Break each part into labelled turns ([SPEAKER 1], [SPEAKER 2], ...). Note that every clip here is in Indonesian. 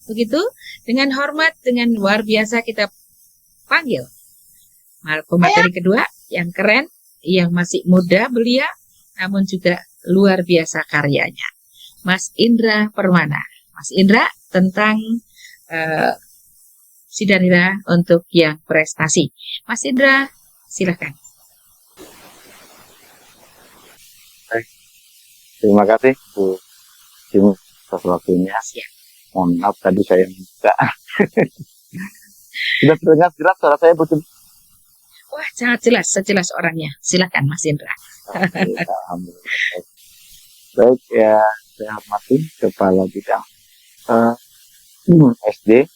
[SPEAKER 1] Begitu, dengan hormat, dengan luar biasa kita panggil pemateri kedua yang keren, yang masih muda belia, namun juga luar biasa karyanya. Mas Indra Permana. Mas Indra tentang Sidanira untuk yang prestasi. Mas Indra, silakan.
[SPEAKER 2] Terima kasih Bu Jim atas waktunya. Mohon maaf tadi saya minta. Sudah terdengar jelas suara saya Bu Jim?
[SPEAKER 1] Wah, sangat jelas, sejelas orangnya. Silakan Mas Indra.
[SPEAKER 2] Alhamdulillah. Baik ya, saya hormati Kepala Bidang SD,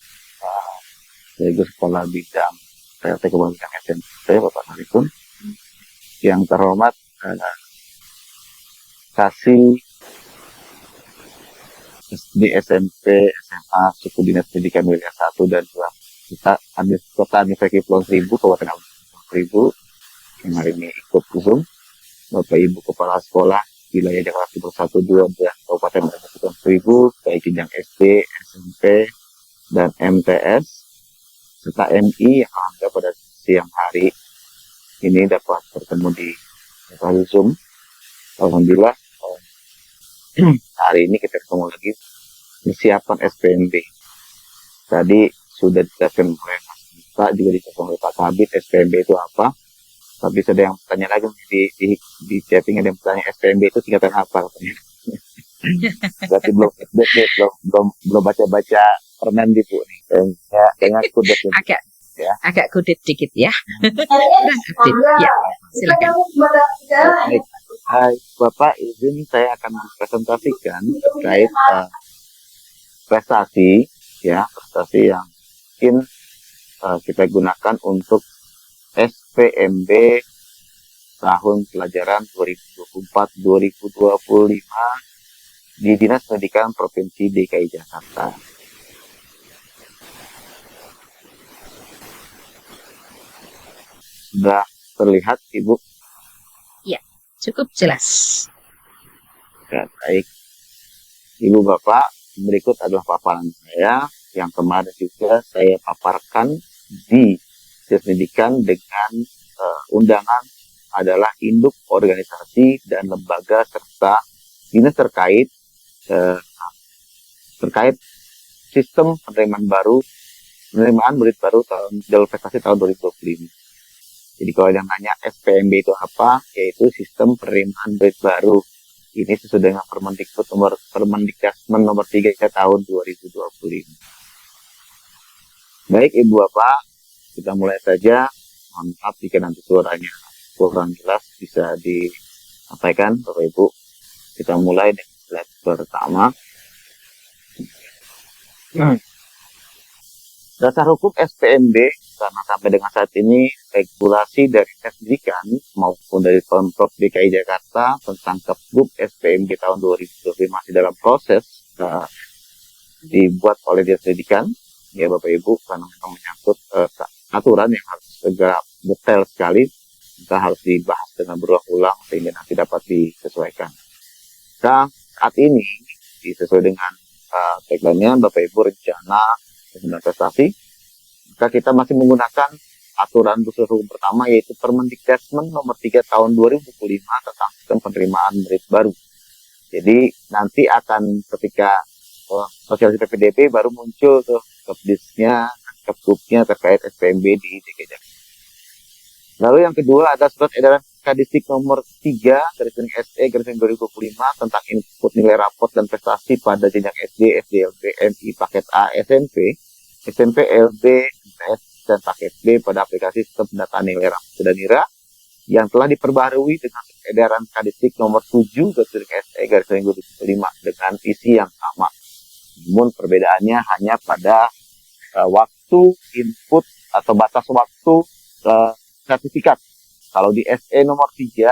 [SPEAKER 2] yaitu Sekolah Bidang PLT Kebangkitan SMP, Bapak Narikun. Yang terhormat Kasih SD, SMP, SMA, Suku Dinas Pendidikan Wilayah 1 dan 2. Kita ambil kota Nifeki Pulau Seribu, Kabupaten Seribu, yang hari ini ikut Zoom. Bapak Ibu Kepala Sekolah Wilayah Jakarta Timur 1, 2, dan Kabupaten Pulau Seribu, baik jenjang SD, SMP, dan MTS, serta MI yang ada pada siang hari ini dapat bertemu di Zoom. Alhamdulillah, hari ini kita ketemu lagi persiapan SPMB. Tadi sudah dijelaskan oleh Mas Pak, juga dijelaskan oleh Pak Kabit SPMB itu apa. Tapi ada yang bertanya lagi di chatting, ada yang bertanya SPMB itu singkatan apa katanya. Berarti belum baca permen di Bu nih. Kayaknya kudet
[SPEAKER 1] ya. Agak kudet dikit ya. Ya, silakan.
[SPEAKER 2] Baik. Hai Bapak, izin saya akan mempresentasikan terkait prestasi yang mungkin kita gunakan untuk SPMB tahun pelajaran 2024-2025 di Dinas Pendidikan Provinsi DKI Jakarta. Sudah terlihat Ibu?
[SPEAKER 1] Ya, cukup jelas.
[SPEAKER 2] Ya, baik. Ibu Bapak, berikut adalah paparan saya yang kemarin juga saya paparkan di pendidikan dengan undangan adalah induk organisasi dan lembaga serta dinas terkait sistem penerimaan murid baru jalur prestasi tahun 2025. Jadi kalau yang nanya SPMB itu apa, yaitu sistem penerimaan murid baru. Ini sesuai dengan Permendikbud nomor 3 tahun 2025. Baik Ibu Bapak, kita mulai saja. Mohon maaf jika nanti suaranya kurang jelas, bisa disampaikan Bapak Ibu. Kita mulai dengan slide pertama. Dasar hukum SPMB, karena sampai dengan saat ini regulasi dari Dinas Pendidikan maupun dari Pemprov DKI Jakarta tentang Kepgub SPMB tahun 2020 masih dalam proses dibuat oleh Dinas Pendidikan, ya Bapak Ibu, karena memang menyangkut aturan yang harus segera detail sekali, kita harus dibahas dengan berulang-ulang sehingga nanti dapat disesuaikan. Nah, saat ini sesuai dengan tagline-nya Bapak Ibu rencana dan prestasi, maka kita masih menggunakan aturan dasar hukum pertama, yaitu Permendikbud nomor 3 tahun 2025 tentang sistem penerimaan murid baru. Jadi nanti akan ketika sosialisasi PPDB baru muncul tuh Kepdisnya, Kepgubnya terkait SPMB di DKI Jakarta. Lalu yang kedua ada surat edaran Kadistik nomor 3 SE 2025 tentang input nilai raport dan prestasi pada jenjang SD, SDLB, MI paket A, SMP, LB, MTS, dan paket B pada aplikasi sistem pendataan nilai raport Sidanira yang telah diperbarui dengan edaran Kadistik nomor 7 SE 2025 dengan isi yang sama. Namun perbedaannya hanya pada waktu input atau batas waktu sertifikat. Kalau di SE nomor 3,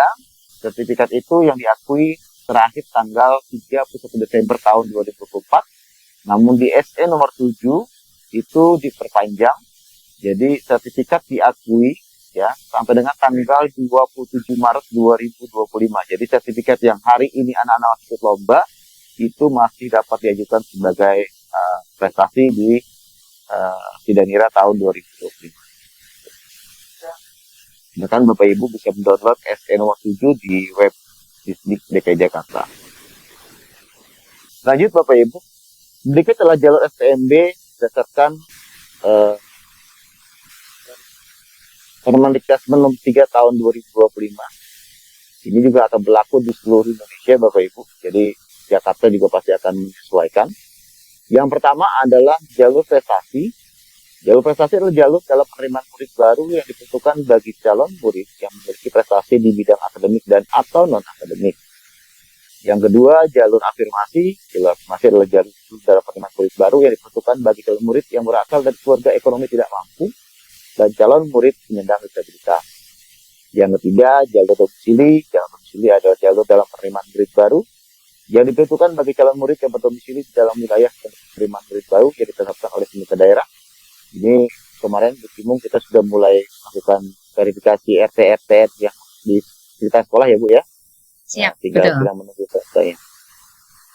[SPEAKER 2] sertifikat itu yang diakui terakhir tanggal 31 Desember tahun 2024. Namun di SE nomor 7 itu diperpanjang. Jadi sertifikat diakui ya sampai dengan tanggal 27 Maret 2025. Jadi sertifikat yang hari ini anak-anak ikut lomba itu masih dapat diajukan sebagai prestasi di Sidanira tahun 2025. Bahkan Bapak Ibu bisa mendownload SE nomor 7 di web Disdik DKI Jakarta. Lanjut Bapak Ibu, berikut adalah jalur SPMB berdasarkan Permendikbud nomor 3 tahun 2025. Ini juga akan berlaku di seluruh Indonesia Bapak Ibu. Jadi Jakarta juga pasti akan menyesuaikan. Yang pertama adalah jalur prestasi. Jalur prestasi adalah jalur dalam penerimaan murid baru yang ditentukan bagi calon murid yang memiliki prestasi di bidang akademik dan atau non-akademik. Yang kedua, jalur afirmasi. Jalur afirmasi adalah jalur dalam penerimaan murid baru yang ditentukan bagi calon murid yang berasal dari keluarga ekonomi tidak mampu dan calon murid penyandang disabilitas. Yang ketiga, jalur domisili. Jalur domisili adalah jalur dalam penerimaan murid baru yang ditentukan bagi calon murid yang berdomisili di dalam wilayah penerimaan murid baru yang ditetapkan oleh pemerintah daerah. Ini kemarin di Cimung kita sudah mulai melakukan verifikasi RT yang di sekitar sekolah ya Bu ya.
[SPEAKER 1] Siap,
[SPEAKER 2] tinggal
[SPEAKER 1] betul.
[SPEAKER 2] menunggu selesai.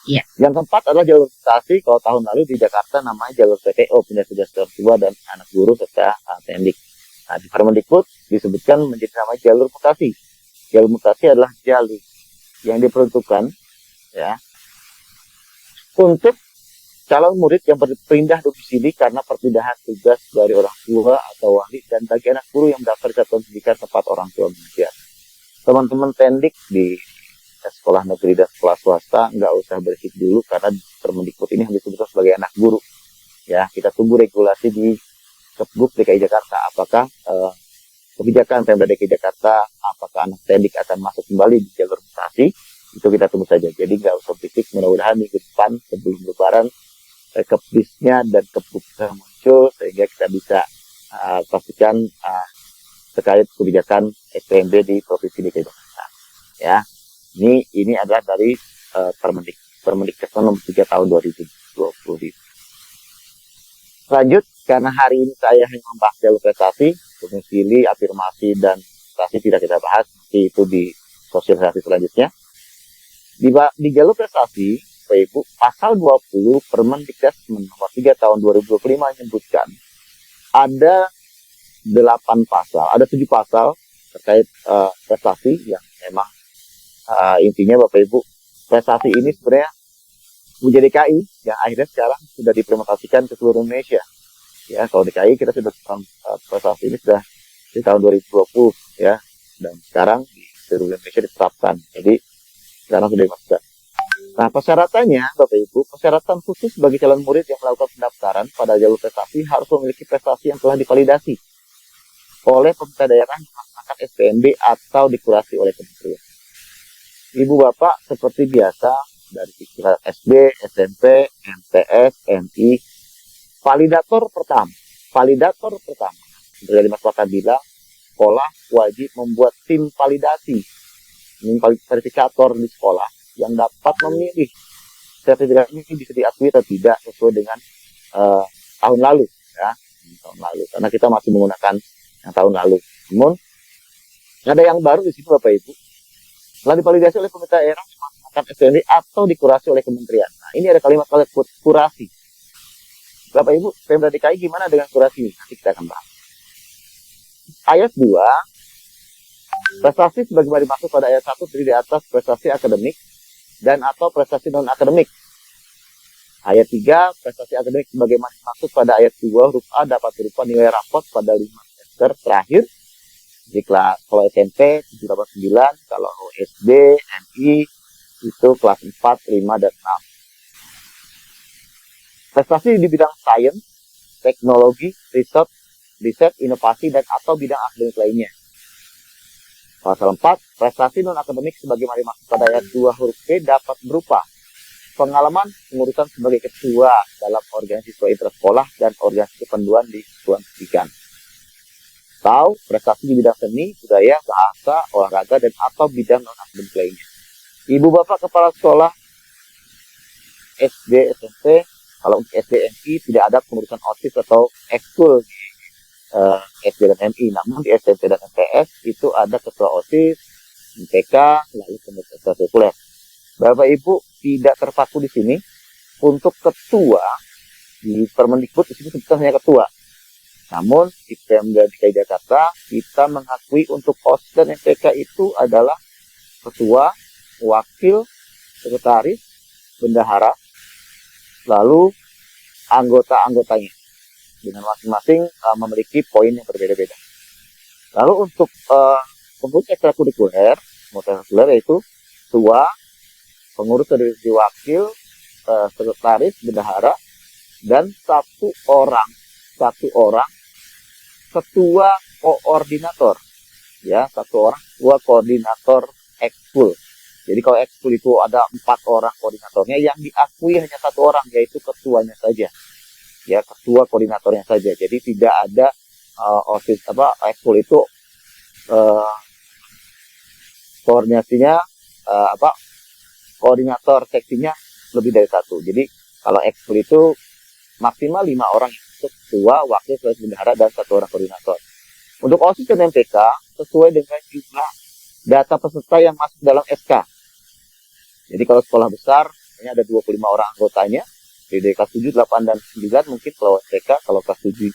[SPEAKER 1] Iya.
[SPEAKER 2] Yang keempat adalah jalur prestasi. Kalau tahun lalu di Jakarta namanya jalur PTO, pindah tugas orang tua dan anak guru serta tendik. Nah, di Permendikbud disebutkan menjadi nama jalur mutasi. Jalur mutasi adalah jalur yang diperuntukkan ya untuk calon murid yang berpindah domisili karena perpindahan tugas dari orang tua atau wali dan bagi anak guru yang mendaftar di satuan pendidikan tempat orang tua mengajar. Teman-teman tendik di sekolah negeri dan sekolah swasta nggak usah berisik dulu karena Permendikbud ini hanya disebut sebagai anak guru. Ya, kita tunggu regulasi di Kepgub DKI Jakarta. Apakah kebijakan Pemda DKI Jakarta, apakah anak tendik akan masuk kembali di jalur mutasi? Itu kita tunggu saja. Jadi nggak usah berisik. Mudah-mudahan minggu depan sebelum Lebaran Kepdisnya dan Kepgub muncul sehingga kita bisa pastikan terkait kebijakan SPMB di Provinsi DKI Jakarta. Ya, ini adalah dari Permendikbud nomor 3 tahun 2020. Lanjut, karena hari ini saya hanya membahas jalur prestasi, domisili, afirmasi, dan prestasi tidak kita bahas, nanti itu di sosialisasi selanjutnya. Di jalur prestasi, Bapak Ibu, pasal 20 Permendikbud nomor 3 tahun 2025 menyebutkan ada 8 pasal, ada 7 pasal terkait prestasi yang memang intinya Bapak Ibu, prestasi ini sebenarnya menjadi DKI yang akhirnya sekarang sudah diimplementasikan ke seluruh Indonesia. Ya, kalau DKI kita sudah prestasi ini sudah di tahun 2020 ya, dan sekarang di seluruh Indonesia diterapkan. Jadi sekarang sudah dimasukkan. Nah, persyaratannya Bapak Ibu, persyaratan khusus bagi calon murid yang melakukan pendaftaran pada jalur prestasi harus memiliki prestasi yang telah divalidasi oleh pemerintah daerah yang melaksanakan SPMB atau dikurasi oleh kementerian. Ibu Bapak seperti biasa dari tingkat SD, SMP, MTS, MI, validator pertama dari Mas Waka bilang, sekolah wajib membuat tim validasi, tim verifikator di sekolah yang dapat memilih sertifikat ini bisa diakui atau tidak sesuai dengan tahun lalu ya, karena kita masih menggunakan yang tahun lalu. Namun ada yang baru di sini Bapak Ibu, setelah divalidasi oleh pemerintah daerah melaksanakan SPMB atau dikurasi oleh kementerian. Nah, ini ada kalimat kurasi. Bapak Ibu, Pemda DKI gimana dengan kurasi? Nanti kita akan bahas. Ayat 2, prestasi sebagaimana dimaksud pada ayat 1 terdiri di atas prestasi akademik dan atau prestasi non-akademik. Ayat 3, prestasi akademik sebagaimana dimaksud pada ayat 2 huruf A dapat berupa nilai rapot pada 5 semester terakhir. Jika kalau SMP 789, kalau SD, MI itu kelas 4, 5, dan 6. Prestasi di bidang sains, teknologi, riset, inovasi, dan atau bidang akademik lainnya. Pasal 4, prestasi non-akademik sebagaimana dimaksud pada ayat 2 huruf B dapat berupa pengalaman pengurusan sebagai ketua dalam organisasi intrasekolah dan organisasi kependuan di satuan pendidikan. Atau prestasi di bidang seni, budaya, bahasa, olahraga, dan atau bidang non-akademik lainnya. Ibu Bapak Kepala Sekolah SD, SMP, kalau untuk SD, MI tidak ada pengurusan OSIS atau ekskul di SD dan MI, namun di SMP dan MTS itu ada ketua OSIS, MTK, lalu kemudian ekstrakurikuler. Bapak Ibu tidak terpaku di sini untuk ketua Di Permendikbud di situ sebutkan hanya ketua. Namun di Pemda DKI Jakarta kita mengakui untuk OSIS dan MPK itu adalah ketua, wakil, sekretaris, bendahara, lalu anggota-anggotanya dengan masing-masing memiliki poin yang berbeda-beda. Lalu untuk pengurus ekstrakurikuler, yaitu ketua, pengurus dari wakil, sekretaris, bendahara, dan satu orang ketua koordinator, ya, satu orang ketua koordinator ekskul. Jadi kalau ekskul itu ada 4 orang koordinatornya, yang diakui hanya 1 orang, yaitu ketuanya saja, ya, ketua koordinatornya saja. Jadi tidak ada OSIS ekskul itu koordinasinya koordinator seksinya lebih dari 1. Jadi kalau ekskul itu maksimal 5 orang, untuk ketua, wakil, sekretaris, bendahara, dan 1 orang koordinator. Untuk OSIS dan MPK sesuai dengan jumlah data peserta yang masuk dalam SK. Jadi kalau sekolah besar ini ada 25 orang anggotanya, di kelas 7, 8, dan 9 mungkin kalau MPK, kalau kelas 7,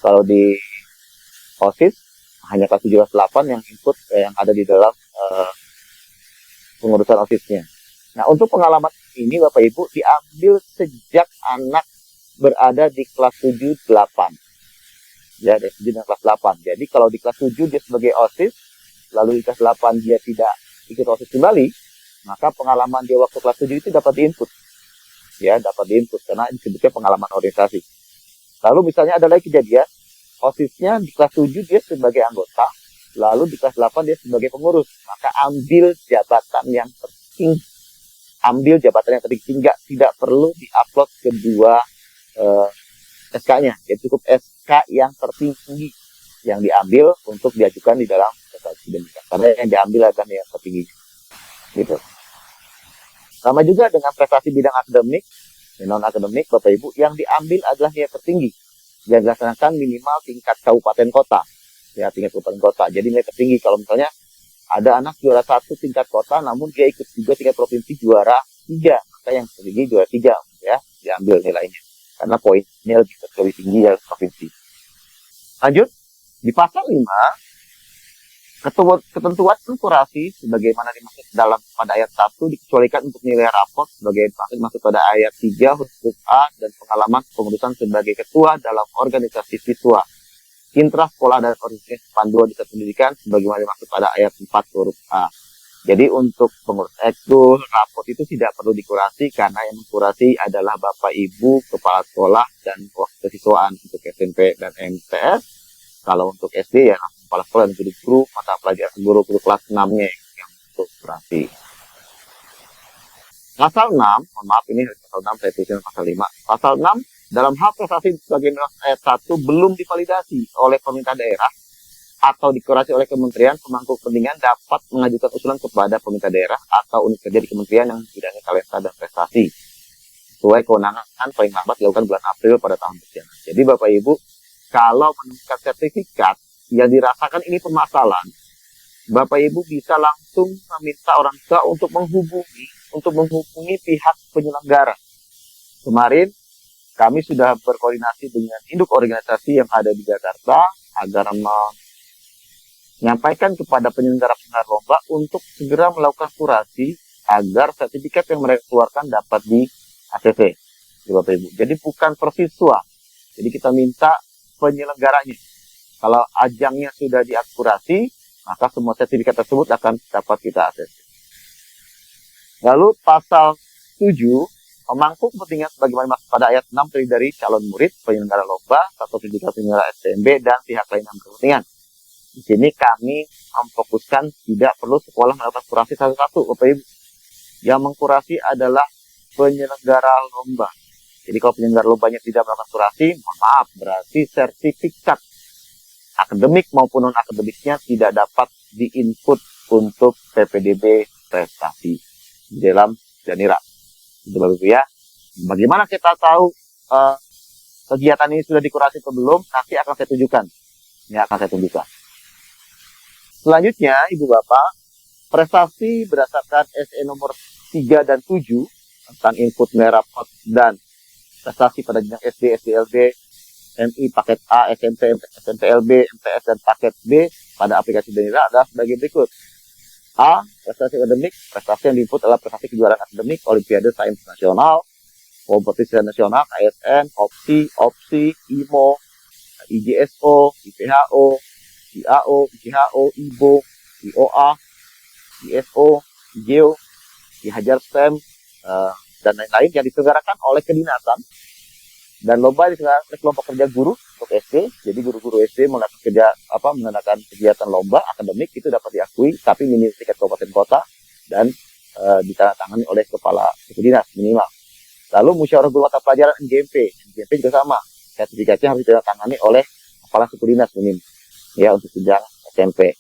[SPEAKER 2] kalau di OSIS hanya kelas 7, kelas 8 yang ikut yang ada di dalam pengurusan OSISnya. Nah, untuk pengalaman ini Bapak Ibu diambil sejak anak berada di kelas 7, 8. Ya, dari 7 dan kelas 8. Jadi kalau di kelas 7 dia sebagai OSIS, lalu di kelas 8 dia tidak ikut OSIS kembali, maka pengalaman dia waktu kelas 7 itu dapat diinput. Ya, dapat diinput karena disebutnya pengalaman orientasi. Lalu misalnya ada lagi kejadian, OSISnya di kelas 7 dia sebagai anggota, lalu di kelas 8 dia sebagai pengurus, maka ambil jabatan yang tertinggi. Tidak perlu diupload kedua SK-nya. Jadi cukup SK yang tertinggi yang diambil untuk diajukan di dalam prestasi akademik. Karena yang diambil adalah yang tertinggi. Gitu. Sama juga dengan prestasi bidang akademik, non akademik, Bapak Ibu, yang diambil adalah nilai tertinggi yang dilaksanakan minimal tingkat kabupaten kota. Ya, tingkat kabupaten kota. Jadi nilai tertinggi kalau misalnya ada anak juara 1 tingkat kota, namun dia ikut juga tingkat provinsi juara 3, maka yang tertinggi juara 3, ya, diambil nilainya. Karena poinnya lebih tinggi dari provinsi. Lanjut, di pasal 5, ketentuan kurasi sebagaimana dimaksud dalam pada ayat 1 dikecualikan untuk nilai raport sebagai masuk pada ayat 3 huruf A dan pengalaman pengurusan sebagai ketua dalam organisasi siswa, intra sekolah dan organisasi panduan di pendidikan sebagaimana dimaksud pada ayat 4 huruf A. Jadi untuk pengurus ekskul, raport itu tidak perlu dikurasi karena yang mengkurasi adalah Bapak Ibu, Kepala Sekolah, dan wakil siswaan untuk SMP dan MTS. Kalau untuk SD ya Kepala Sekolah dan guru-guru, mata pelajaran guru-guru kelas 6-nya yang untuk kurasi. Pasal 6, mohon maaf ini pasal 6 saya tuliskan pasal 5. Pasal 6, dalam hal prestasi sebagaimana ayat 1 belum divalidasi oleh pemerintah daerah atau dikurasi oleh kementerian, pemangku kepentingan dapat mengajukan usulan kepada pemerintah daerah atau unit kerja di kementerian yang bidangnya talenta dan prestasi sesuai kewenangan paling lambat dilakukan bulan April pada tahun berjalan. Jadi Bapak Ibu, kalau menemukan sertifikat yang dirasakan ini permasalahan, Bapak Ibu bisa langsung meminta orang tua untuk menghubungi pihak penyelenggara. Kemarin kami sudah berkoordinasi dengan induk organisasi yang ada di Jakarta agar menyampaikan kepada penyelenggara lomba untuk segera melakukan kurasi agar sertifikat yang mereka keluarkan dapat di ACC, Bapak Ibu. Jadi bukan persiswa. Jadi kita minta penyelenggaranya. Kalau ajangnya sudah diakurasi, maka semua sertifikat tersebut akan dapat kita ACC. Lalu pasal 7, pemangku kepentingan sebagaimana masuk pada ayat 6 terdiri dari calon murid, penyelenggara lomba, satu penyelenggara STMB, dan pihak lain yang berkepentingan. Di sini kami memfokuskan tidak perlu sekolah melakukan kurasi satu-satu, Bapak Ibu. Yang mengkurasi adalah penyelenggara lomba. Jadi kalau penyelenggara lombanya tidak melakukan kurasi, maaf, berarti sertifikat akademik maupun non-akademiknya tidak dapat diinput untuk PPDB prestasi di dalam Danira. Itu Bapak Ibu ya. Bagaimana kita tahu kegiatan ini sudah dikurasi atau belum? Nanti akan saya tunjukkan. Ini akan saya tunjukkan. Selanjutnya, Ibu Bapak, prestasi berdasarkan SE nomor 3 dan 7 tentang input nilai raport dan prestasi pada jenjang SD, SDLB, MI paket A, SMP, SMPLB, MTS, dan paket B pada aplikasi Danira adalah sebagai berikut. A. Prestasi akademik. Prestasi yang diinput adalah prestasi kejuaraan akademik, Olimpiade Sains Nasional, kompetisi nasional, KSN, OPSI, IMO, IJSO, IPHO, IAO, ICHO, IBO, IOA, ISO, IGEO, IHajar STEM, dan lain-lain yang diselenggarakan oleh kedinasan, dan lomba diselenggarakan oleh kelompok kerja guru untuk SD. Jadi guru-guru SD mengadakan kegiatan lomba akademik itu dapat diakui, tapi minimal tingkat kabupaten kota dan ditandatangani oleh kepala suku dinas minimal. Lalu musyawarah guru mata pelajaran NGMP juga sama, sertifikatnya harus ditandatangani oleh kepala suku dinas minimal ya untuk jenjang SMP.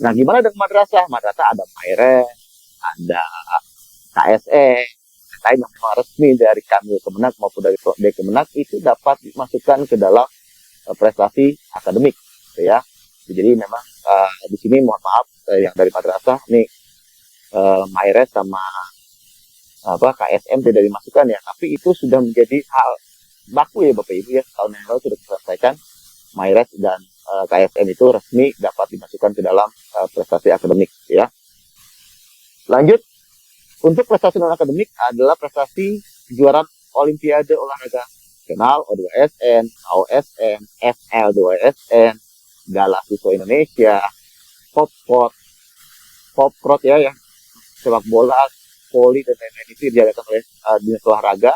[SPEAKER 2] Nah, gimana dengan madrasah? Madrasah ada MAIRES, ada KSE, lain yang memang resmi dari kami Kemenak maupun dari Kemenak itu dapat dimasukkan ke dalam prestasi akademik, gitu ya. Jadi memang di sini mohon maaf yang dari madrasah ini MAIRES sama KSM tidak dimasukkan ya, tapi itu sudah menjadi hal baku ya Bapak Ibu ya. Tahun yang lalu sudah diselesaikan MAIRES dan KSM itu resmi dapat dimasukkan ke dalam prestasi akademik ya. Lanjut. Untuk prestasi non-akademik adalah prestasi kejuaraan Olimpiade Olahraga Nasional, O2SN, AOSN, FL2SN, Gala Siswa Indonesia, Popkrot ya, sepak bola, voli, dan lain-lain itu diadakan oleh Dinas Olahraga,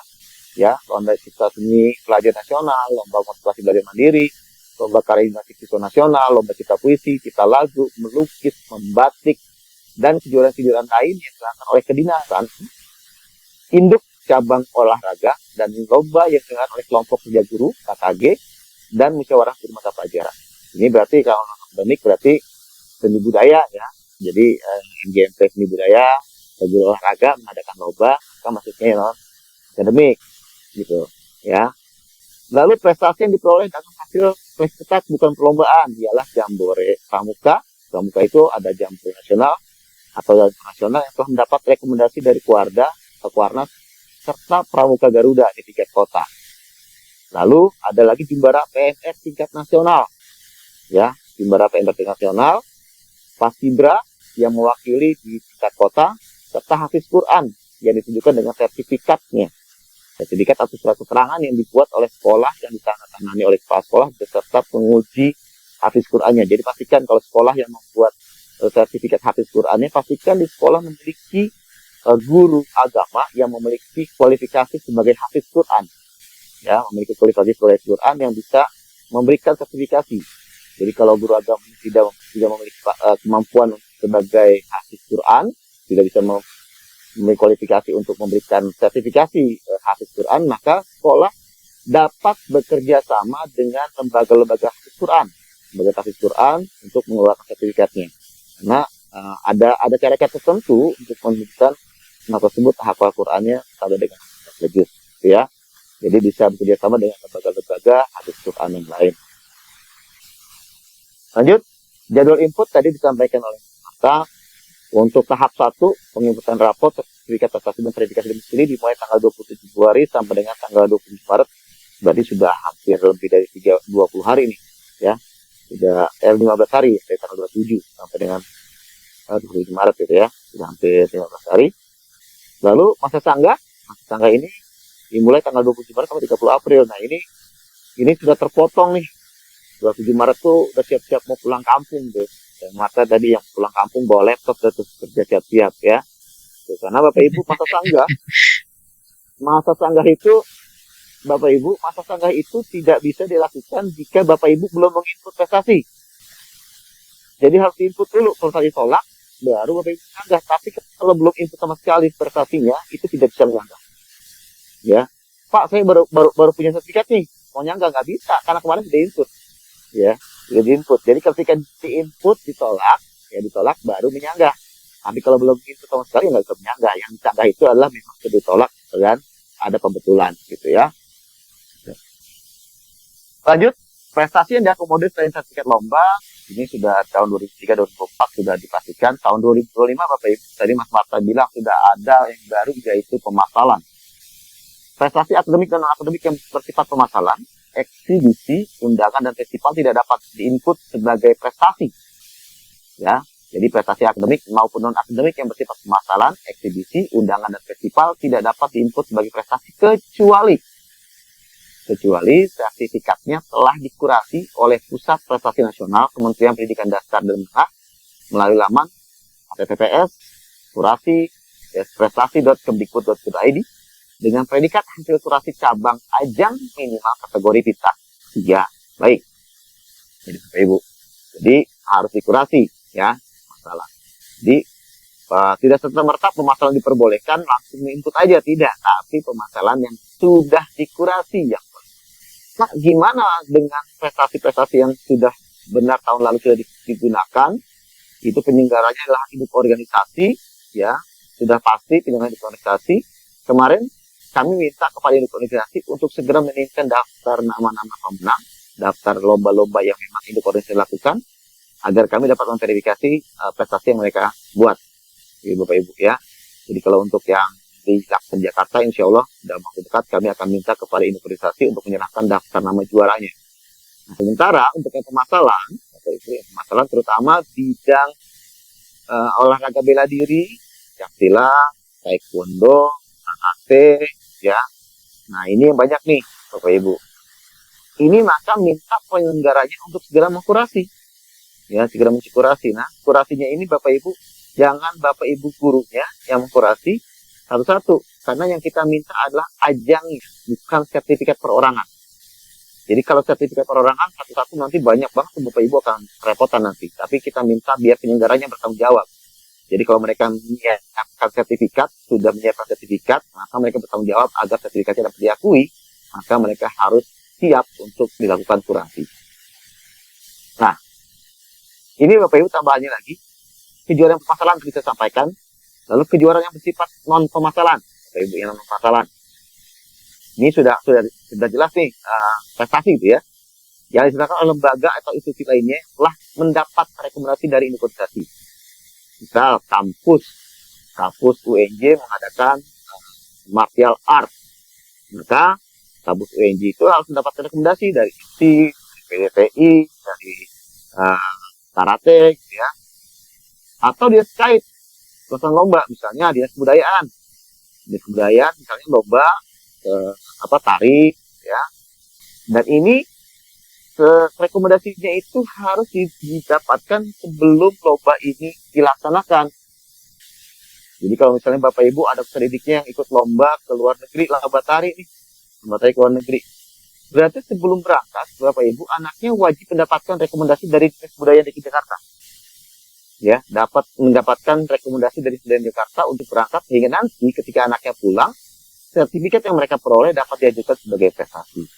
[SPEAKER 2] ya, lomba cipta seni pelajar nasional, lomba motivasi belajar mandiri, lomba karya imajinasi siswa nasional, lomba cipta puisi, cipta lagu, melukis, membatik, dan kejuaraan-kejuaraan lain yang dilaksanakan oleh kedinasan, induk cabang olahraga, dan lomba yang dilaksanakan oleh kelompok kerja guru, KKG, dan musyawarah guru mata pelajaran. Ini berarti kalau akademik berarti seni budaya ya. Jadi NGMP seni budaya, guru olahraga mengadakan lomba, maka maksudnya non akademik gitu ya. Lalu prestasi yang diperoleh dengan hasil ketat bukan perlombaan, ialah jambore pramuka. Pramuka itu ada jambore nasional atau internasional yang telah mendapat rekomendasi dari Kuarda atau Kuarnas serta Pramuka Garuda di tingkat kota. Lalu ada lagi Jumbara PNS tingkat nasional, ya, Jumbara PNS tingkat nasional, Paskibra yang mewakili di tingkat kota, serta Hafiz Quran yang ditunjukkan dengan sertifikatnya. Sertifikat atau surat keterangan yang dibuat oleh sekolah yang ditandatangani oleh kepala sekolah beserta penguji Hafiz Qurannya. Jadi pastikan kalau sekolah yang membuat sertifikat Hafiz Qurannya, pastikan di sekolah memiliki guru agama yang memiliki kualifikasi sebagai Hafiz Quran, ya, memiliki kualifikasi sebagai Quran yang bisa memberikan sertifikasi. Jadi kalau guru agama tidak memiliki kemampuan sebagai Hafiz Quran, tidak bisa memiliki kualifikasi untuk memberikan sertifikasi Hafiz Quran, maka sekolah dapat bekerja sama dengan lembaga-lembaga Hafiz Quran, lembaga Hafiz Quran untuk mengeluarkan sertifikatnya. Karena ada cara-cara tertentu untuk menunjukkan anak tersebut hafal Qurannya sama dengan legis, ya. Jadi bisa bekerja sama dengan lembaga-lembaga Hafiz Quran yang lain. Lanjut, jadwal input tadi disampaikan oleh Mata. Untuk tahap 1, penginputan raport, sertifikat prestasi dan verifikasi domisili dimulai tanggal 27 Februari sampai dengan tanggal 27 Maret. Berarti sudah hampir lebih dari 20 hari nih, ya. Sudah 15 hari dari tanggal 27 sampai dengan 27 Maret gitu ya. Sudah hampir 15 hari. Lalu masa sanggah ini dimulai tanggal 27 Maret sampai 30 April. Nah, ini sudah terpotong nih. 27 Maret tuh udah siap-siap mau pulang kampung tuh. Yang Mata tadi yang pulang kampung bawa laptop terus kerja siap-siap ya. Tuh, karena Bapak Ibu masa sanggah itu tidak bisa dilakukan jika Bapak Ibu belum menginput prestasi. Jadi harus input dulu, kalau tadi tolak baru Bapak Ibu sanggah. Tapi kalau belum input sama sekali prestasinya, itu tidak bisa menyanggah. Ya, Pak, saya baru punya sertifikat nih, mau nyanggah nggak bisa karena kemarin sudah input. Ya, sudah diinput. Jadi ketika diinput ditolak baru menyanggah. Tapi kalau belum input sama sekali nggak bisa menyanggah. Yang disanggah itu adalah memang sudah ditolak dan ada pembetulan gitu ya. Lanjut, prestasi yang diakomodir selain sertifikat lomba ini sudah tahun 2003-2004 sudah dipastikan. Tahun 2025 Bapak Ibu tadi Mas Marta bilang sudah ada yang baru yaitu pemasalan. Prestasi akademik dan non-akademik yang bersifat permasalahan, eksibisi, undangan, dan festival tidak dapat diinput sebagai prestasi. Ya, jadi prestasi akademik maupun non-akademik yang bersifat permasalahan, eksibisi, undangan, dan festival tidak dapat diinput sebagai prestasi kecuali sertifikatnya telah dikurasi oleh Pusat Prestasi Nasional Kementerian Pendidikan Dasar dan Menengah melalui laman https kurasi-prestasi.kemdikbud.go.id dengan predikat hasil kurasi cabang ajang minimal kategori pintar 3. Baik. Jadi Bapak Ibu. Jadi harus dikurasi ya masalah. Jadi tidak serta-merta permasalahan diperbolehkan langsung input aja, tidak, tapi permasalahan yang sudah dikurasi yang. Nah, gimana dengan prestasi-prestasi yang sudah benar tahun lalu sudah digunakan? Itu penyelenggaranya adalah induk organisasi, ya, sudah pasti penyelenggara induk organisasi. Kemarin kami minta kepada induk organisasi untuk segera mengirimkan daftar nama-nama pemenang, daftar lomba-lomba yang memang induk organisasi lakukan, agar kami dapat memverifikasi prestasi yang mereka buat, Bapak Ibu ya. Jadi kalau untuk yang di Jakarta, insya Allah dalam waktu dekat kami akan minta kepada induk organisasi untuk menyerahkan daftar nama juaranya. Nah, sementara untuk yang permasalahan, permasalahan terutama bidang olahraga bela diri, silat, taekwondo, karate, ya. Nah ini yang banyak nih, Bapak Ibu. Ini maka minta penyelenggaranya untuk segera mengkurasi, ya, segera mengkurasi. Nah, kurasinya ini Bapak Ibu, jangan Bapak Ibu gurunya yang mengkurasi satu-satu, karena yang kita minta adalah ajangnya, bukan sertifikat perorangan. Jadi kalau sertifikat perorangan satu-satu nanti banyak banget Bapak Ibu akan repotan nanti. Tapi kita minta biar penyelenggaranya bertanggung jawab. Jadi kalau mereka menyiapkan sertifikat, sudah menyiapkan sertifikat, maka mereka bertanggung jawab agar sertifikatnya dapat diakui, maka mereka harus siap untuk dilakukan kurasi. Nah, ini Bapak Ibu tambahannya lagi, kejuaraan permasalahan bisa saya sampaikan, lalu kejuaraan yang bersifat non-permasalahan, Bapak Ibu yang non-permasalahan. Ini sudah jelas nih prestasi gitu ya, yang diserahkan oleh lembaga atau institusi lainnya telah mendapat rekomendasi dari induk organisasi. Misal kampus UNJ mengadakan martial art, maka kampus UNJ itu harus mendapat rekomendasi dari ISI, PDTI, dari karate, gitu ya, atau dia terkait pelaksanaan lomba, misalnya dinas kebudayaan misalnya lomba tari, ya, dan ini rekomendasinya itu harus didapatkan sebelum lomba ini dilaksanakan. Jadi kalau misalnya Bapak Ibu ada peserta didiknya yang ikut lomba ke luar negeri, lomba tari ke luar negeri, berarti sebelum berangkat Bapak Ibu anaknya wajib mendapatkan rekomendasi dari Dinas Kebudayaan DKI Jakarta. Ya, dapat mendapatkan rekomendasi dari Kebudayaan Jakarta untuk berangkat, sehingga nanti ketika anaknya pulang, sertifikat yang mereka peroleh dapat diajukan sebagai prestasi.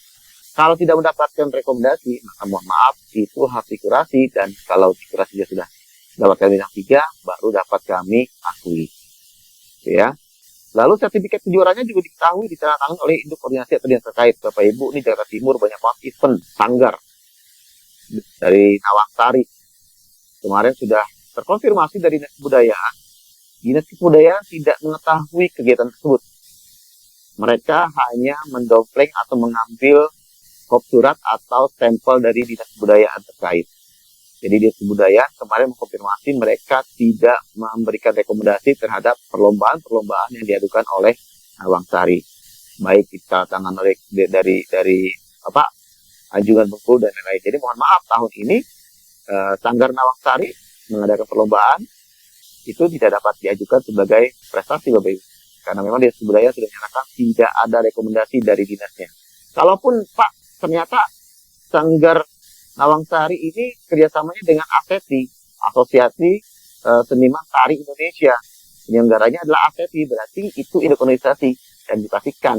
[SPEAKER 2] Kalau tidak mendapatkan rekomendasi, maka mohon maaf, itu harus dikurasi, dan kalau dikurasinya sudah dapatkan bintang 3, baru dapat kami akui. Ya. Lalu sertifikat kejuaraannya juga diketahui ditandatangani oleh induk organisasi atau dinas terkait. Bapak Ibu, ini Jakarta Timur banyak banget event sanggar dari Nawang Sari. Kemarin sudah terkonfirmasi dari Dinas Kebudayaan. Dinas Kebudayaan tidak mengetahui kegiatan tersebut. Mereka hanya mendompleng atau mengambil kop surat atau stempel dari Dinas Kebudayaan terkait. Jadi Dinas Kebudayaan kemarin mengkonfirmasi mereka tidak memberikan rekomendasi terhadap perlombaan-perlombaan yang diadukan oleh Nawang Sari. Baik ditandatangani oleh dari Anjungan Bengkulu dan lain-lain. Jadi mohon maaf, tahun ini Sanggar Nawang Sari mengadakan perlombaan itu tidak dapat diajukan sebagai prestasi Bapak Ibu. Karena memang Dinas Kebudayaan sudah menyatakan tidak ada rekomendasi dari dinasnya. Kalaupun Pak, ternyata Sanggar Nawang Sari ini kerjasamanya dengan ASETI, Asosiasi Seniman Tari Indonesia. Penyelenggaranya adalah ASETI, berarti itu induk organisasi. Dan dipastikan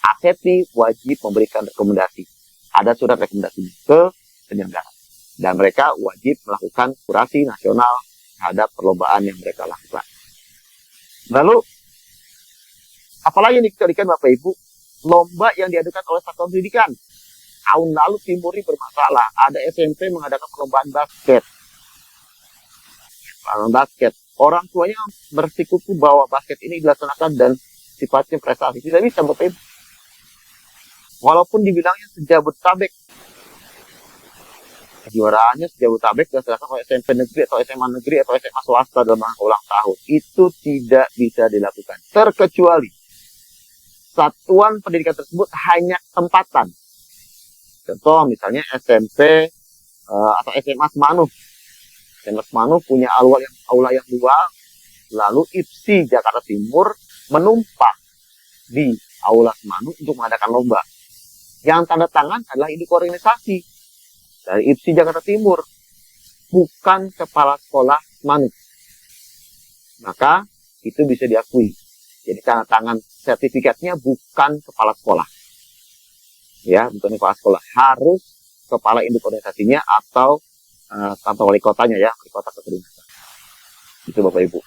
[SPEAKER 2] ASETI wajib memberikan rekomendasi. Ada surat rekomendasi ke penyelenggara. Dan mereka wajib melakukan kurasi nasional terhadap perlombaan yang mereka lakukan. Lalu, apalagi yang dikatakan Bapak Ibu, lomba yang diadakan oleh satuan pendidikan. Tahun lalu Timuri bermasalah, ada SMP mengadakan perlombaan basket. Orang tuanya bersikuku bahwa basket ini dilaksanakan dan sifatnya prestasi. Tidak bisa Bapak Ibu. Walaupun dibilangnya sejabodetabek, kejuaraannya sejabodetabek berdasarkan oleh SMP negeri atau SMA negeri atau SMA swasta dalam rangka ulang tahun, itu tidak bisa dilakukan. Terkecuali satuan pendidikan tersebut hanya tempatan. Contoh misalnya SMP atau SMA Semanuf. SMA Semanuf punya aula yang luas, lalu IPSI Jakarta Timur menumpang di aula Semanuf untuk mengadakan lomba. Yang tanda tangan adalah induk organisasi dari IPSI Jakarta Timur, bukan kepala sekolah Semanuf. Maka itu bisa diakui. Jadi tanda tangan sertifikatnya bukan kepala sekolah. Ya, bukan kepala sekolah. Harus kepala induk organisasinya atau kantor wali kotanya ya, wali kota kedinasan. Itu Bapak Ibu.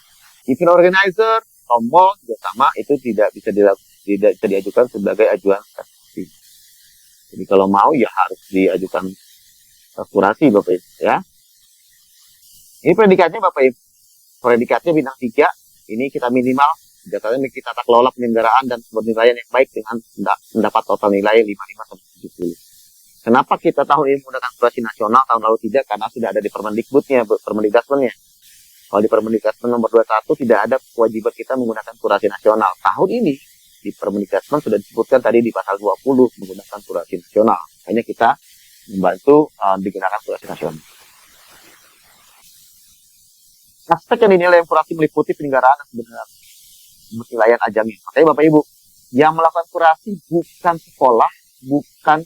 [SPEAKER 2] Event organizer, tombol juga sama, itu tidak bisa diajukan sebagai ajuan sertifikasi. Jadi kalau mau ya harus diajukan kurasi Bapak Ibu ya. Ini predikatnya Bapak Ibu. Predikatnya bintang 3, ini kita minimal biasanya kita tata kelola penyelenggaraan dan sumber penilaian yang baik dengan mendapat total nilai 55 sampai 70. Kenapa kita tahun ini menggunakan kurasi nasional, tahun lalu tidak? Karena sudah ada di Permendikbudnya, Permendikdasmennya. Kalau di Permendikdasmen nomor 21 tidak ada kewajiban kita menggunakan kurasi nasional. Tahun ini di Permendikdasmen sudah disebutkan tadi di pasal 20 menggunakan kurasi nasional. Hanya kita membantu digunakan kurasi nasional. Aspek yang dinilai kurasi meliputi penyelenggaraan dan sebenarnya penilaian ajangnya. Makanya Bapak Ibu, yang melakukan kurasi bukan sekolah, bukan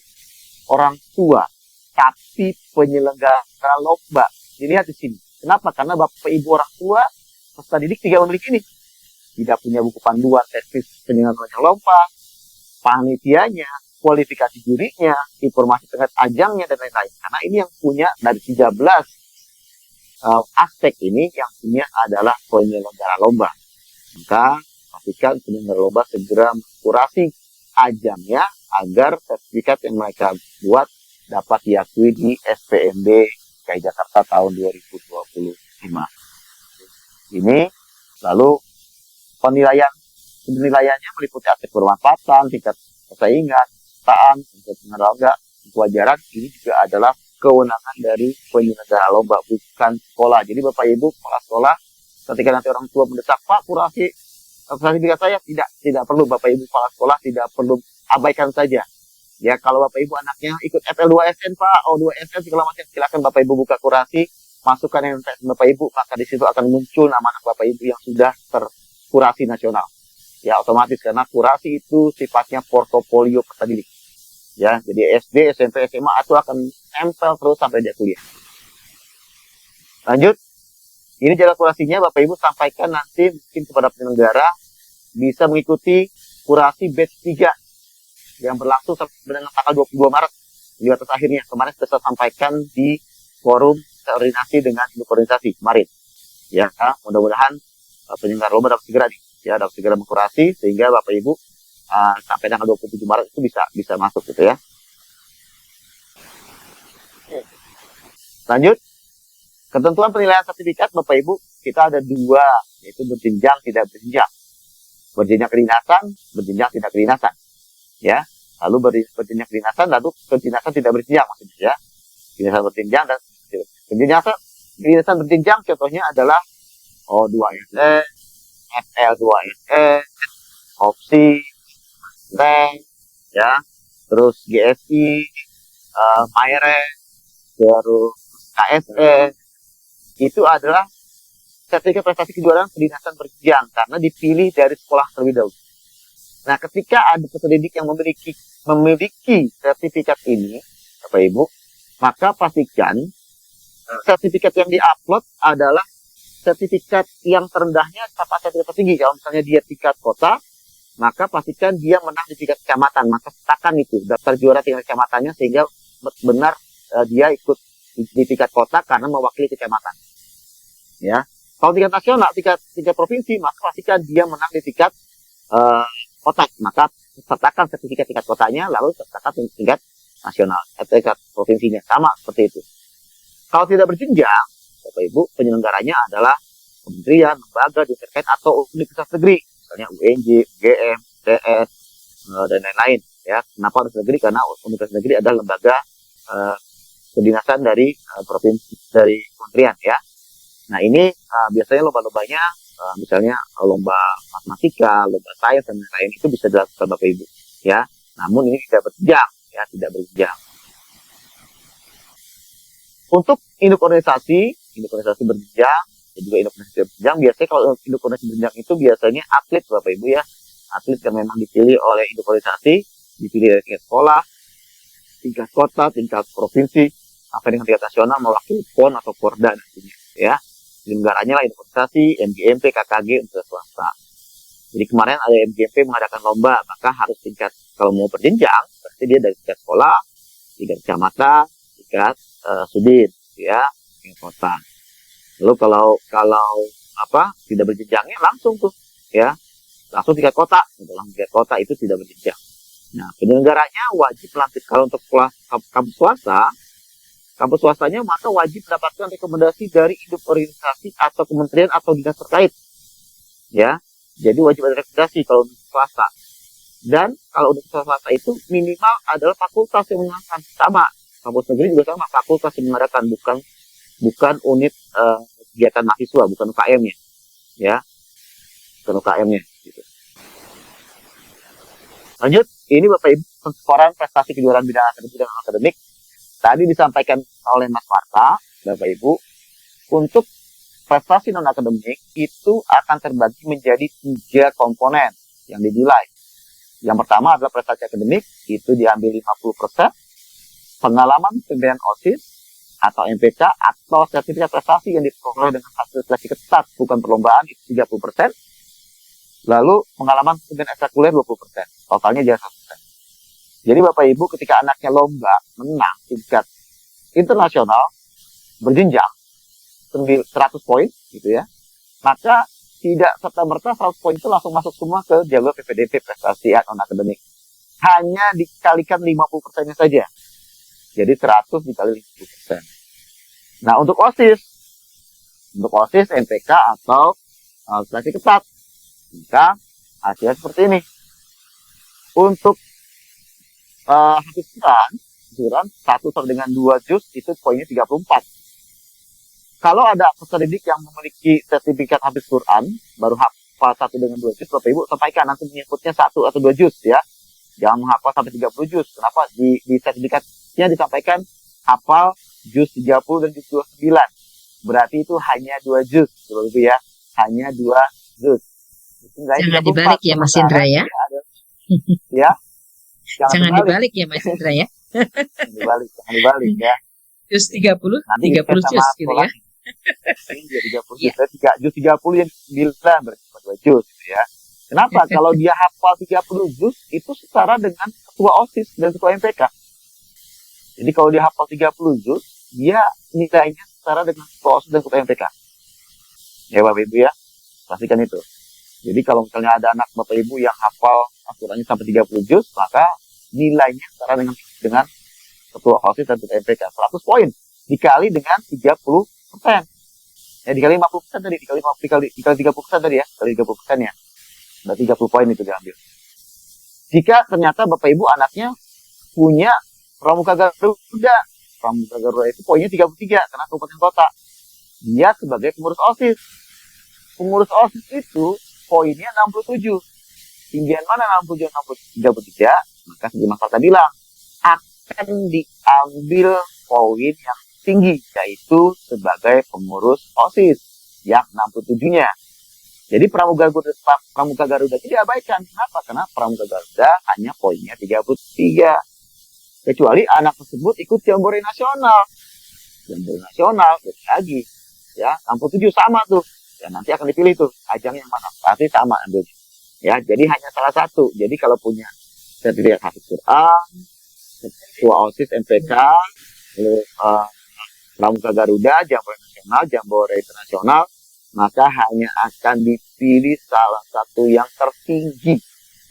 [SPEAKER 2] orang tua, tapi penyelenggara lomba. Dilihat di sini. Kenapa? Karena Bapak Ibu orang tua, peserta didik tidak memiliki ini. Tidak punya buku panduan, teknis penyelenggaraan lomba, panitianya, kualifikasi jurinya, informasi terkait ajangnya, dan lain-lain. Karena ini yang punya dari 13 aspek ini, yang punya adalah penyelenggara lomba. Maka pastikan penyelenggara lomba segera mengkurasi ajangnya agar sertifikat yang mereka buat dapat diakui di SPMB DKI Jakarta tahun 2025. Ini lalu penilaiannya meliputi aspek bermanfaatan, tingkat persaingan, tingkat pengetahuan, kewajaran. Ini juga adalah kewenangan dari penyelenggara lomba, bukan sekolah. Jadi Bapak Ibu kepala sekolah, ketika nanti orang tua mendesak, Pak kurasi sertifikat saya, tidak perlu Bapak Ibu kepala sekolah, tidak perlu, abaikan saja. Ya, kalau Bapak Ibu anaknya ikut FL2SN Pak, O2SN segala macam, silakan Bapak Ibu buka kurasi, masukkan yang Bapak Ibu, maka di situ akan muncul nama anak Bapak Ibu yang sudah terkurasi nasional. Ya, otomatis karena kurasi itu sifatnya portofolio peserta didik. Ya, jadi SD, SMP, SMA itu akan nempel terus sampai dia kuliah. Lanjut. Ini jadwal kurasinya Bapak Ibu sampaikan nanti mungkin kepada penyelenggara bisa mengikuti kurasi batch 3 yang berlangsung sampai dengan tanggal 22 Maret di batas akhirnya. Kemarin sudah saya sampaikan di forum koordinasi dengan induk organisasi kemarin. Ya, mudah-mudahan penyelenggara lomba dapat segera mengkurasi sehingga Bapak Ibu sampai tanggal 27 Maret itu bisa masuk gitu ya. Lanjut. Ketentuan penilaian sertifikat Bapak Ibu kita ada 2, yaitu berjenjang tidak berjenjang. Berjenjang kedinasan, berjenjang tidak kedinasan. Ya, lalu berjenjang kedinasan, lalu kedinasan tidak berjenjang maksudnya ya. Kedinasan berjenjang dan kedinasan berjenjang contohnya adalah O2SN, FL2SN, opsi, rank, ya, terus GSI, Myre, terus KSE. Itu adalah sertifikat prestasi kejuaraan kedinasan berjenjang karena dipilih dari sekolah terlebih dahulu. Nah, ketika ada peserta didik yang memiliki sertifikat ini, Bapak Ibu, maka pastikan sertifikat yang diupload adalah sertifikat yang terendahnya tanpa sertifikat tertinggi. Kalau misalnya dia tingkat kota, maka pastikan dia menang di tingkat kecamatan. Maka sertakan itu daftar juara tingkat kecamatannya sehingga benar dia ikut di tingkat kota karena mewakili kecamatan. Ya, kalau tingkat nasional, tingkat provinsi, maka pastikan dia menang di tingkat kota. Maka sertakan sertifikat tingkat kotanya, lalu sertakan tingkat nasional, tingkat provinsinya, sama seperti itu. Kalau tidak berjenjang, Bapak Ibu, penyelenggaranya adalah kementerian, lembaga, terkait atau universitas negeri, misalnya UNJ, UGM, TS, dan lain-lain. Ya, kenapa universitas negeri? Karena universitas negeri adalah lembaga kedinasan dari provinsi, dari kementerian ya. Nah ini biasanya lomba-lombanya misalnya lomba matematika, lomba sains dan lain-lain itu bisa dilakukan Bapak Ibu ya. Namun ini tidak berjenjang ya, tidak berjenjang. Untuk induk organisasi berjenjang dan juga induk organisasi berjenjang, biasanya kalau induk organisasi berjenjang itu biasanya atlet Bapak Ibu ya. Atlet yang memang dipilih oleh induk organisasi, dipilih dari tingkat sekolah, tingkat kota, tingkat provinsi, sampai dengan tingkat nasional mewakili PON atau Porda nantinya ya. Negaranya lah organisasi, MGMP, KKG untuk swasta. Jadi kemarin ada MGMP mengadakan lomba, maka harus tingkat, kalau mau berjenjang, berarti dia dari tingkat sekolah, tingkat kecamatan, tingkat sudin, ya, tingkat kota. Lalu kalau tidak berjenjangnya langsung tuh, ya, langsung tingkat kota, langsung tingkat kota itu tidak berjenjang. Nah, penyelenggaranya wajib melantik kalau untuk kampus swasta. Kampus swastanya maka wajib mendapatkan rekomendasi dari induk organisasi atau kementerian atau dinas terkait. Ya, jadi wajib ada rekomendasi kalau untuk swasta. Dan kalau untuk swasta itu minimal adalah fakultas yang mengadakan, sama. Kampus negeri juga sama, fakultas yang mengadakan, bukan unit kegiatan mahasiswa, bukan UKM-nya. Ya, bukan UKM-nya. Gitu. Lanjut, ini Bapak Ibu penskoran prestasi kejuaraan bidang akademik. Tadi disampaikan oleh Mas Marta, Bapak Ibu, untuk prestasi non-akademik itu akan terbagi menjadi 3 komponen yang dinilai. Yang pertama adalah prestasi akademik, itu diambil 50%, pengalaman pembinaan OSIS atau MPK atau sertifikat prestasi yang diperoleh dengan hasil seleksi ketat, bukan perlombaan, itu 30%. Lalu pengalaman pembinaan ekstrakurikuler 20%, totalnya jadi 100%. Jadi Bapak Ibu ketika anaknya lomba menang tingkat internasional berjenjang 100 poin gitu ya, maka tidak serta-merta 100 poin itu langsung masuk semua ke jalur PPDB prestasi non akademik. Hanya dikalikan 50%-nya saja. Jadi 100 dikali 50%. Nah, untuk OSIS, MPK atau seleksi ketat, maka hasilnya seperti ini. Untuk habis Quran 1 sampai dengan 2 juz itu poinnya 34. Kalau ada peserta didik yang memiliki sertifikat habis Quran baru hafal 1 dengan 2 juz, Bapak Ibu sampaikan nanti menyebutnya 1 atau 2 juz ya. Jangan menghafal sampai 30 juz. Kenapa? Di sertifikatnya disampaikan hafal juz 30 dan juz 29. Berarti itu hanya 2 juz, Bapak Ibu ya. Hanya 2 juz.
[SPEAKER 1] Jangan dibalik ya Mas Indra ya.
[SPEAKER 2] Ya.
[SPEAKER 1] Jangan dibalik ya Mas Indra ya.
[SPEAKER 2] Jangan dibalik ya.
[SPEAKER 1] Juz 30, nanti 30 juz gitu ya.
[SPEAKER 2] Iya, 30 juz. Juz 30 yang 9 berarti 2 juz gitu ya. Kenapa? Kalau dia hafal 30 juz itu setara dengan ketua OSIS dan ketua MPK. Jadi kalau dia hafal 30 juz, dia nilainya setara dengan ketua OSIS dan ketua MPK. Ya Bapak Ibu ya, pastikan itu. Jadi kalau misalnya ada anak Bapak Ibu yang hafal aturannya sampai 30 juz, maka nilainya setara dengan ketua OSIS dan ketua MPK. 100 poin dikali dengan 30%. Ya dikali 50% tadi, dikali 30% tadi ya, dikali 30% ya. Berarti 30 poin itu diambil. Jika ternyata Bapak Ibu anaknya punya Pramuka Garuda. Pramuka Garuda itu poinnya 33 karena kabupaten kota. Dia sebagai pengurus OSIS. Pengurus OSIS itu poinnya 67. Tinggian mana 67, 33? Maka seperti Mas Marta bilang, akan diambil poin yang tinggi, yaitu sebagai pengurus OSIS yang 67-nya. Jadi Pramuka Garuda itu diabaikan. Kenapa? Karena Pramuka Garuda hanya poinnya 33. Kecuali anak tersebut ikut Jambore Nasional. Jambore Nasional, lagi. Ya, 67 sama tuh. Ya, nanti akan dipilih tuh ajang yang mana. Pasti sama ambilnya. Ya, jadi hanya salah satu. Jadi kalau punya sertifikat hafiz Quran, ketua OSIS MPK, lalu Pramuka Garuda, Jambore Nasional, Jambore Internasional, maka hanya akan dipilih salah satu yang tertinggi.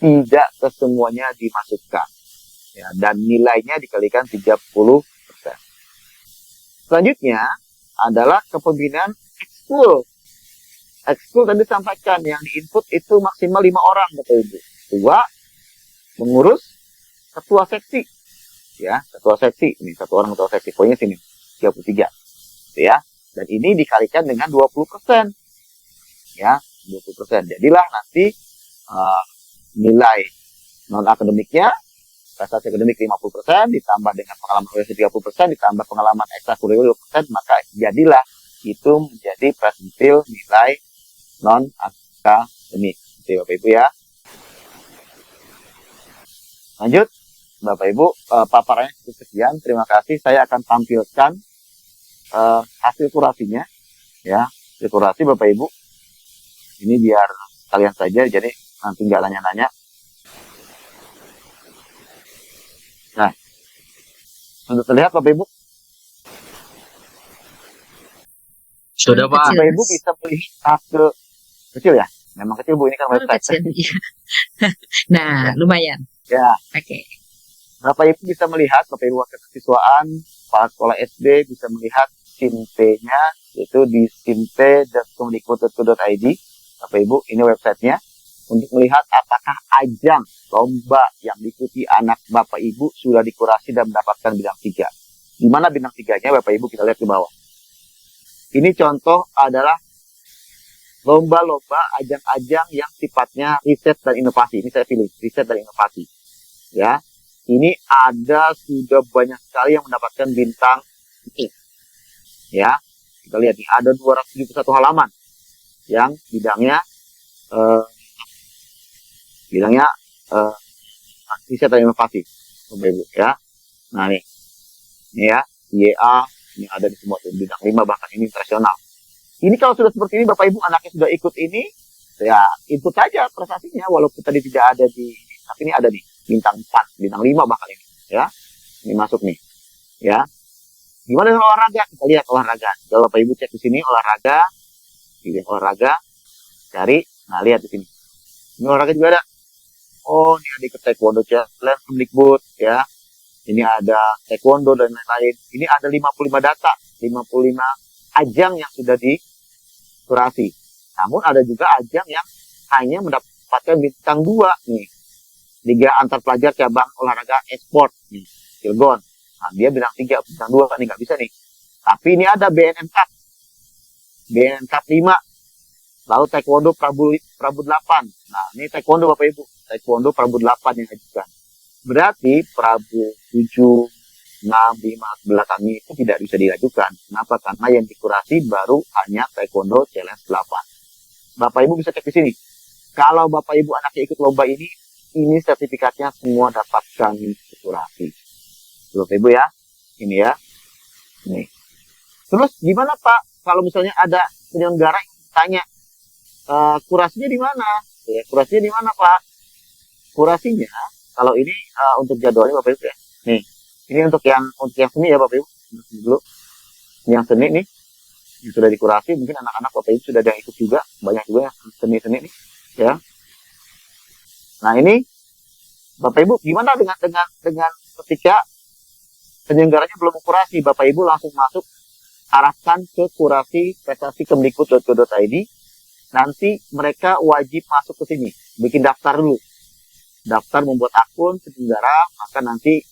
[SPEAKER 2] Tidak kesemuanya dimasukkan. Ya, dan nilainya dikalikan 30%. Selanjutnya adalah kepemimpinan ekskul. Ekskul tadi sampaikan yang di input itu maksimal 5 orang Bapak Ibu. 2 pengurus, ketua seksi, ya, ketua seksi, ini satu orang ketua seksi, poinnya sini, 33, ya, dan ini dikalikan dengan 20%, ya, 20%, jadilah nanti nilai non-akademiknya, prestasi akademik 50%, ditambah dengan pengalaman organisasi 30%, ditambah pengalaman ekstrakurikuler 20%, maka jadilah itu menjadi persentil nilai non-akademik. Jadi Bapak Ibu ya. Lanjut, Bapak Ibu, paparannya cukup sekian. Terima kasih. Saya akan tampilkan hasil kurasinya, ya, hasil kurasi Bapak Ibu. Ini biar kalian saja, jadi nanti nggak nanya-nanya. Nah, untuk terlihat Bapak Ibu,
[SPEAKER 3] Sudah Pak.
[SPEAKER 2] Bapak Ibu bisa melihat hasil kecil ya. Memang kecil Bu, ini kan website.
[SPEAKER 1] Kecil, ya. Nah,
[SPEAKER 2] Ya.
[SPEAKER 1] lumayan.
[SPEAKER 2] Ya,
[SPEAKER 1] Oke.
[SPEAKER 2] Bapak Ibu bisa melihat, Bapak Ibu wakil kesiswaan, kepala sekolah SD bisa melihat SIMP-nya, yaitu di simp.kemdikbud.go.id. Bapak Ibu, ini websitenya. Untuk melihat apakah ajang lomba yang diikuti anak Bapak Ibu sudah dikurasi dan mendapatkan bintang 3. Di mana bintang 3-nya Bapak Ibu kita lihat di bawah. Ini contoh adalah lomba-lomba ajang-ajang yang sifatnya riset dan inovasi. Ini saya pilih, riset dan inovasi. Ya, ini ada sudah banyak sekali yang mendapatkan bintang ini. Ya, kita lihat nih, ada 271 halaman yang bidangnya riset dan inovasi, Bapak Ibu ya. Nah nih, ini ya, IEA, ini ada di semua bidang 5, bahkan ini internasional. Ini kalau sudah seperti ini, Bapak Ibu anaknya sudah ikut ini, ya input saja prestasinya, walaupun tadi tidak ada di, tapi ini ada nih, bintang 4, bintang 5 bahkan ini, ya. Ini masuk nih, ya. Gimana dengan olahraga? Kita lihat olahraga. Kalau Bapak Ibu cek di sini olahraga, pilih olahraga, cari, nah lihat di sini. Ini olahraga juga ada. Oh, ini ada ikut taekwondo challenge Kemdikbud, ya. Ini ada taekwondo dan lain-lain. Ini ada 55 data, 55 ajang yang sudah dikurasi. Namun ada juga ajang yang hanya mendapatkan bintang 2 nih. Liga antar pelajar cabang olahraga e-sport nih, Cilegon. Nah, dia bintang 3, bintang 2 nih nggak bisa nih. Tapi ini ada BNN Cup. BNN Cup 5. Lalu taekwondo Prabu 8. Nah, ini taekwondo Bapak Ibu. Taekwondo Prabu 8 yang ajukan. Berarti Prabu 7, 6, 5 belakangnya itu tidak bisa diajukan. Kenapa? Karena yang dikurasi baru hanya taekwondo challenge 8. Bapak Ibu bisa cek di sini. Kalau Bapak Ibu anaknya ikut lomba ini sertifikatnya semua dapatkan kurasi. Bapak Ibu ya, ini ya. Ini. Terus gimana Pak? Kalau misalnya ada penyelenggara yang tanya, kurasinya di mana? Ya, kurasinya di mana Pak? Kurasinya, kalau ini untuk jadwalnya Bapak Ibu ya. Nih, ini untuk yang seni ya Bapak Ibu. Dulu, yang seni nih, yang sudah dikurasi, mungkin anak-anak Bapak Ibu sudah ada yang ikut juga, banyak juga yang seni-seni nih, ya. Nah ini, Bapak Ibu, gimana dengan ketika penyelenggaranya belum kurasi, Bapak Ibu langsung masuk, arahkan ke kurasi prestasi kemdikbud.go.id. Nanti mereka wajib masuk ke sini, bikin daftar dulu. Daftar membuat akun penyelenggara, maka nanti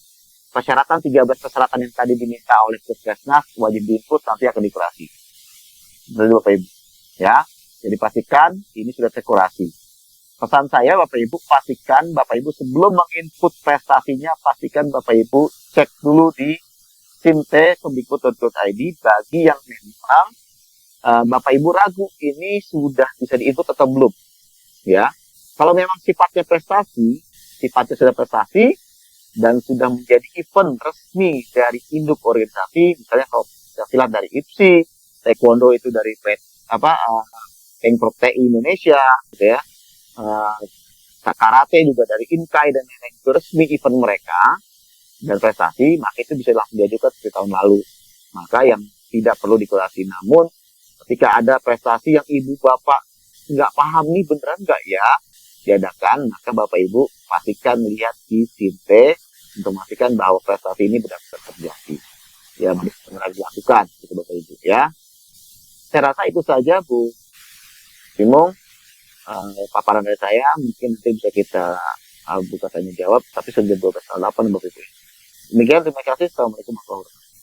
[SPEAKER 2] persyaratan 13 persyaratan yang tadi diminta oleh Puskesmas wajib diinput, nanti akan dikurasi. Dari Bapak Ibu, ya. Jadi pastikan ini sudah terkurasi. Pesan saya Bapak Ibu, pastikan Bapak Ibu sebelum menginput prestasinya, pastikan Bapak Ibu cek dulu di simp.kemdikbud.go.id bagi yang memang Bapak Ibu ragu ini sudah bisa diinput atau belum, ya. Kalau memang sifatnya sudah prestasi dan sudah menjadi event resmi dari induk organisasi, misalnya kalau silat dari IPSI, taekwondo itu dari Pemprov TI Indonesia, gitu ya. Karate juga dari INKAI dan lain-lain, itu resmi event mereka dan prestasi, maka itu bisa langsung diajukan seperti tahun lalu. Maka yang tidak perlu dikurasi. Namun ketika ada prestasi yang ibu bapak nggak paham nih beneran nggak ya diadakan, maka Bapak Ibu pastikan lihat di SIMP untuk memastikan bahwa prestasi ini benar-benar terjadi. Ya, benar-benar dilakukan, gitu Bapak Ibu ya. Saya rasa itu saja Bu Simung, paparan dari saya. Mungkin nanti bisa kita Abu katanya jawab, tapi sudah 12 tahun 8 Bapak Ibu. Demikian, terima kasih. Assalamualaikum warahmatullahi wabarakatuh.